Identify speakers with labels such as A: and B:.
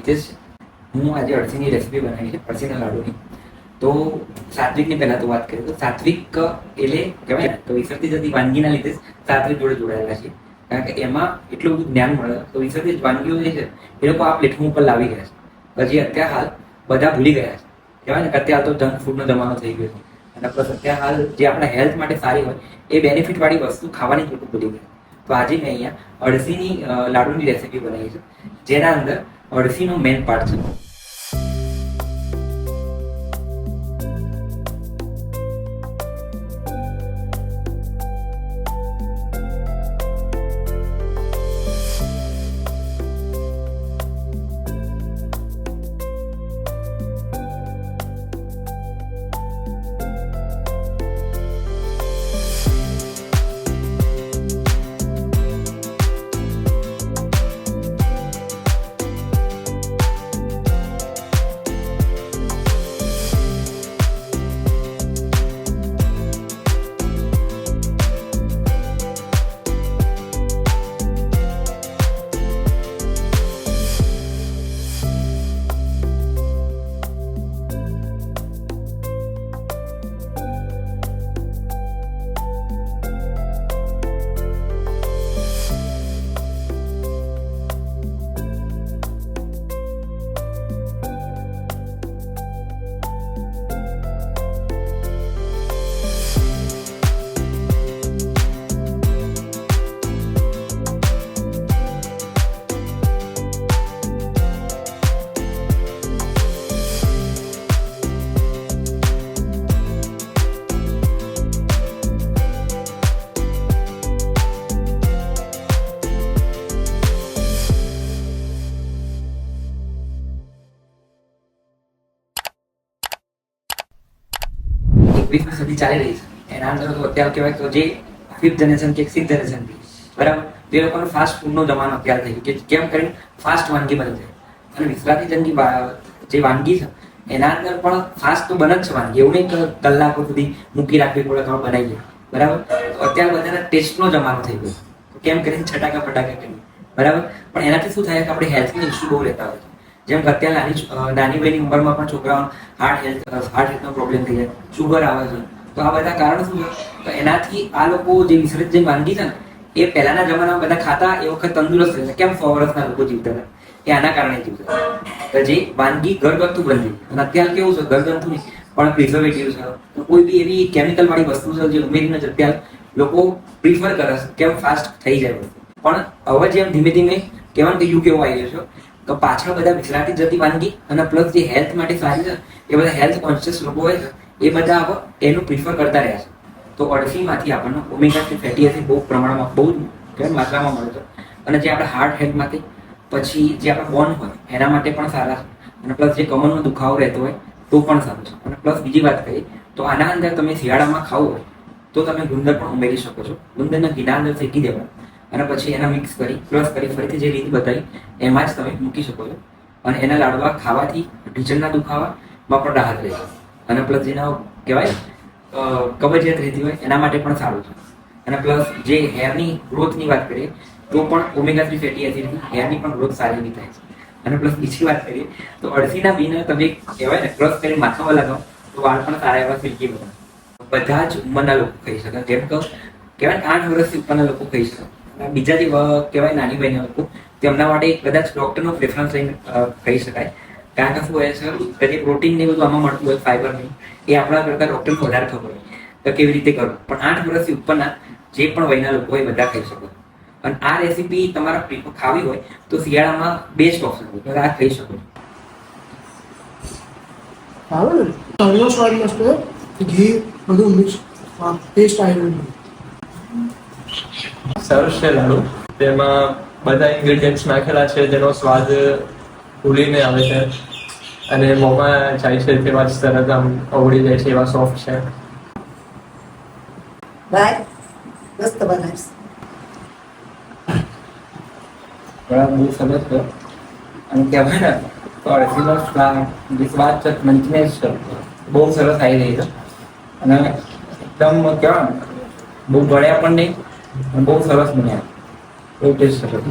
A: હિતેશ. હું આજે અળસીની રેસીપી બનાવી છે, અળસીના લાડુની. તો સાત્વિકની પહેલાં તો વાત કરીએ તો સાત્વિક એટલે કહેવાય ને તો વિસરતી જતી વાનગીના લીધે સાત્વિક જોડે જોડાયેલા છે, કારણ કે એમાં એટલું બધું જ્ઞાન મળે. તો વિસરતી વાનગીઓ જે છે એ લોકો આ પ્લેટફોર્મ ઉપર લાવી ગયા છે. પછી અત્યારે હાલ બધા ભૂલી ગયા છે. કહેવાય ને કે અત્યારે તો જંક ફૂડનો જમાનો થઈ ગયો છે, અને પ્લસ અત્યારે હાલ જે આપણા હેલ્થ માટે સારી હોય એ બેનિફિટ વાળી વસ્તુ ખાવાની જ લોકો ભૂલી ગયા. તો આજે મેં અહીંયા અળસીની લાડુની રેસીપી બનાવી છે, જેના અંદર અળસીનો મેઇન પાર્ટ છે. એકવીસમી સદી ચાલી રહી છે, એના અંદર તો અત્યારે કહેવાય તો જે 5th જનરેશન કે 6th જનરેશન બરાબર, તે લોકોનો ફાસ્ટ ફૂડનો જમાનો અત્યારે થઈ ગયો કે કેમ કરીને ફાસ્ટ વાનગી બને છે. અને વિસરાતી જનની જે વાનગી છે એના અંદર પણ ફાસ્ટ તો બને જ છે વાનગી, એવું નહીં કે કલાકો સુધી મૂકી રાખવી પડે તો બનાવી જાય બરાબર. તો અત્યારે બધાના ટેસ્ટનો જમાનો થઈ ગયો, કેમ કરીને છટાકા ફટાકા કરીએ બરાબર. પણ એનાથી શું થાય કે આપણે હેલ્થની ઇસ્યુ બહુ રહેતા હોય છે. જેમ કે અત્યારે નાની વયની ઉંમરમાં પણ છોકરાઓ હાર્ટ હેલ્થનો પ્રોબ્લેમ થઈ જાય, શુગર આવે છે. તો આ બધા કારણ શું છે? તો એનાથી આ લોકો જે વિસરિત જે વાનગી છે ને એ પહેલાના જમાનામાં બધા ખાતા એ વખત તંદુરસ્ત રહેતા. કેમ 100 વર્ષના લોકો જીવતા હતા? એ આના કારણે જીવતા. તો જે વાનગી ઘરગથ્થુ બનતી, અને અત્યારે કેવું છે ઘરગથ્થુ નહીં પણ પ્રિઝર્વેટિવ છે, કોઈ બી એવી કેમિકલ વાળી વસ્તુ છે જે ઉમેરીને અત્યારે લોકો પ્રિફર કરે છે કેમ ફાસ્ટ થઈ જાય વસ્તુ. પણ હવે જેમ ધીમે ધીમે કહેવાનું કે યુગ એવો આવી રહ્યો છે તો પાછળ બધા વિસરાતી જતી વાનગી અને પ્લસ જે હેલ્થ માટે સારી છે એ બધા હેલ્થ કોન્શિયસ લોકો હોય છે એ બધા હવે એનું પ્રિફર કરતા રહ્યા છે. તો અળસીમાંથી આપણને ઓમેગા 3 ફેટી એસિડ બહુ પ્રમાણમાં બહુ માત્રામાં મળે છે, અને જે આપણા હાર્ટ હેલ્થમાંથી પછી જે આપણા બોન હોય એના માટે પણ સારા છે, અને પ્લસ જે કમરનો દુખાવો રહેતો હોય તો પણ સારું છે. અને પ્લસ બીજી વાત કરીએ તો આના અંદર તમે શિયાળામાં ખાવું હોય તો તમે ગુંદર પણ ઉમેરી શકો છો. ગુંદરના ઘીના અંદર શેકી દેવા અને પછી એના મિક્સ કરી પ્લસ કરી ફરીથી જે રીત બતાવી એમાં જ તમે મૂકી શકો છો. અને એના લાડવા ખાવાથી ઢીચણના દુખાવામાં પણ રાહત રહે છે, અને પ્લસ જેના કહેવાય કબજિયાત રહેતી હોય એના માટે પણ સારું છે. અને પ્લસ જે હેરની ગ્રોથની વાત કરીએ તો પણ ઓમેગા 3 ફેટી એસિડથી હેરની પણ ગ્રોથ સારી એવી થાય છે. અને પ્લસ બીજી વાત કરીએ તો અળસીના બીને તમે કહેવાય ને ક્રશ કરી માથામાં લગાવો તો વાળ પણ સારા એવા સિલ્કી બને. બધા જ ઉંમરના લોકો ખાઈ શકે, જેમ કે કહેવાય 8 વર્ષથી ઉપરના લોકો ખાઈ શકે. બીજા જે કહેવાય નાની બહેના લોકો તેમના માટે કદાચ ડૉક્ટરનો પ્રેફરન્સ લઈને કહી શકાય, કારણ કે શું હોય છે કે જે પ્રોટીન ને બધું આમાં મળતું હોય ફાઈબર નહીં એ આપણા કરતાં ડૉક્ટરને વધારે ખબર હોય તો કેવી રીતે કરવું. પણ 8 વર્ષથી ઉપરના જે પણ વયના લોકો હોય બધા ખાઈ શકો. અને આ રેસીપી તમારા ખાવી હોય તો શિયાળામાં બેસ્ટ ઓપ્શન હોય, આ ખાઈ શકો.
B: તળનો સ્વાદ મસ્ત, ઘી બધું મિક્સ ટેસ્ટ આવી રહ્યું.
C: સરસ છે લાડુ, તેમાં બધા ઇન્ગ્રેડિયન્ટ્સ નાખેલા છે જેનો સ્વાદ ભૂલીને આવે છે, અને મોંમાં જાય છે તેવા જ તરત આમ ઓગળી જાય છે, એવા સોફ્ટ છે.
B: બાય મસ્ત બનાવીશ.
A: બહુ સરસ છે, અને કહેવાય ને તો અળસીનો સ્વાદ છે મંચનેસ છે બહુ સરસ આવી રહી છે, અને એકદમ કહેવાય ને બહુ ગળ્યા પણ નહીં, બહુ સરસ બન્યા, બહુ ટેસ્ટ સરસ.